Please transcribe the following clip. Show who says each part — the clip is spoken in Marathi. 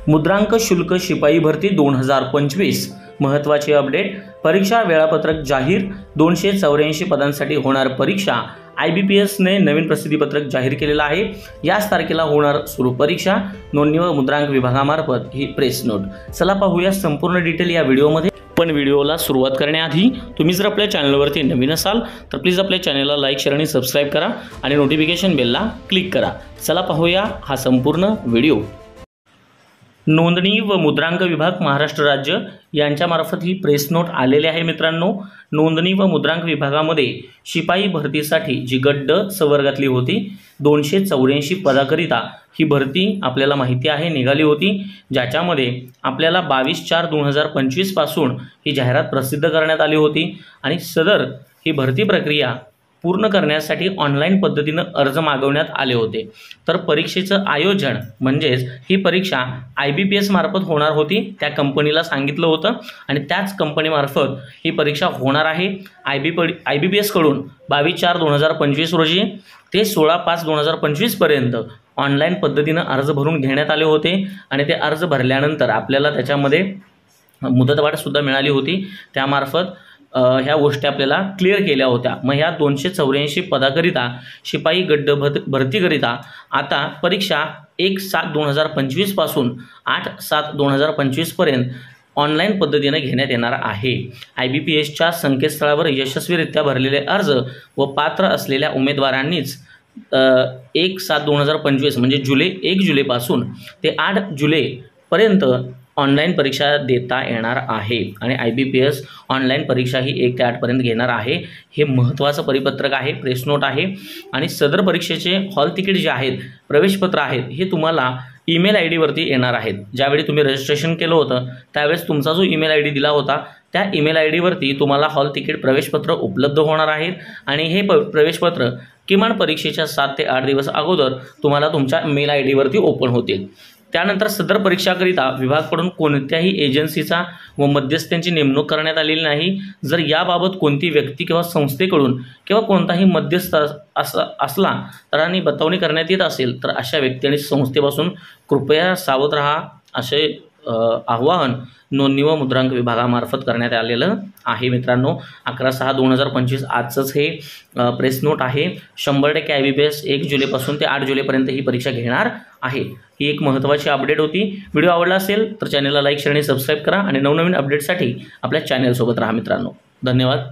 Speaker 1: मुद्रांक शुल्क शिपाई भरती 2025 महत्त्वाचे अपडेट। परीक्षा वेळापत्रक जाहीर। 284 पदांसाठी होणार परीक्षा। IBPS ने नवीन प्रसिद्धीपत्रक जाहीर केलेलं आहे। याच तारखेला होणार सुरू परीक्षा। नोंदणी व मुद्रांक विभागामार्फत ही प्रेस नोट। चला पाहूया संपूर्ण डिटेल या व्हिडिओमध्ये। पण व्हिडिओला सुरुवात करण्याआधी तुम्ही जर आपल्या चॅनलवरती नवीन असाल तर प्लीज आपल्या चॅनलला लाईक, शेअर आणि सबस्क्राइब करा आणि नोटिफिकेशन बेलला क्लिक करा। चला पाहूया हा संपूर्ण व्हिडिओ। नोंदणी व मुद्रांक विभाग महाराष्ट्र राज्य यांच्यामार्फत ही प्रेस नोट आलेली आहे मित्रांनो। नोंदणी व मुद्रांक विभागामध्ये शिपाई भरतीसाठी जी गट संवर्गातली होती 284 पदाकरिता ही भरती आपल्याला माहिती आहे निघाली होती, ज्याच्यामध्ये आपल्याला 22/4/2025 पासून ही जाहिरात प्रसिद्ध करण्यात आली होती आणि सदर ही भरती प्रक्रिया पूर्ण करण्यासाठी ऑनलाईन पद्धतीने अर्ज मागवण्यात आले होते। तर परीक्षेचं आयोजन म्हणजेच ही परीक्षा IBPS मार्फत होणार होती, त्या कंपनीला सांगितलं होतं आणि त्याच कंपनीमार्फत ही परीक्षा होणार आहे। IBPS कडून 22/4/2025 रोजी ते 16/5/2025 पर्यंत ऑनलाईन पद्धतीने अर्ज भरून घेण्यात आले होते आणि ते अर्ज भरल्यानंतर आपल्याला त्याच्यामध्ये मुदतवाढ सुद्धा मिळाली होती। त्यामार्फत ह्या गोष्टी आपल्याला क्लिअर केल्या होत्या। मग ह्या 284 पदाकरिता शिपाई गट भरतीकरिता आता परीक्षा 1/7/2025 पासून 8/7/2025 पर्यंत ऑनलाईन पद्धतीने घेण्यात येणार आहे। IBPSच्या संकेतस्थळावर यशस्वीरित्या भरलेले अर्ज व पात्र असलेल्या उमेदवारांनीच 1/7/2025 म्हणजे 1 जुलैपासून ते 8 जुलैपर्यंत ऑनलाईन परीक्षा देता येणार आहे आणि IBPS ऑनलाईन परीक्षा ही 1 ते 8 पर्यंत घेणार आहे। हे महत्त्वाचं परिपत्रक आहे, प्रेस नोट आहे आणि सदर परीक्षेचे हॉल तिकीट जे आहेत, प्रवेशपत्र आहेत, हे तुम्हाला ईमेल ID वरती येणार आहेत। ज्यावेळी तुम्ही रजिस्ट्रेशन केलं होतं त्यावेळेस तुमचा जो ईमेल ID दिला होता त्या ईमेल ID वरती तुम्हाला हॉल तिकीट प्रवेशपत्र उपलब्ध होणार आहेत आणि हे प्रवेशपत्र किमान परीक्षेच्या 7 ते 8 दिवस अगोदर तुम्हाला तुमच्या मेल ID वरती ओपन होतील। त्यानंतर सदर परीक्षाकरिता विभागाकडून कोणत्याही एजन्सीचा व मध्यस्थ्यांची नेमणूक करण्यात आलेली नाही। जर याबाबत कोणती व्यक्ती किंवा संस्थेकडून किंवा कोणताही मध्यस्थ असला तर आणि बतावणी करण्यात येत असेल तर अशा व्यक्ती आणि संस्थेपासून कृपया सावध राहा असे आवाहन नोंदणी व मुद्रांक विभागामार्फत करण्यात आलेलं आहे मित्रांनो। 11/6/2025 आजच हे प्रेस नोट आहे। 100% IBPS 1 जुलैपासून ते 8 जुलैपर्यंत ही परीक्षा घेणार आहे। ही एक महत्त्वाची अपडेट होती। व्हिडिओ आवडला असेल तर चॅनलला लाईक, शेअर आणि सबस्क्राइब करा आणि नवनवीन अपडेटसाठी आपल्या चॅनलसोबत राहा मित्रांनो। धन्यवाद।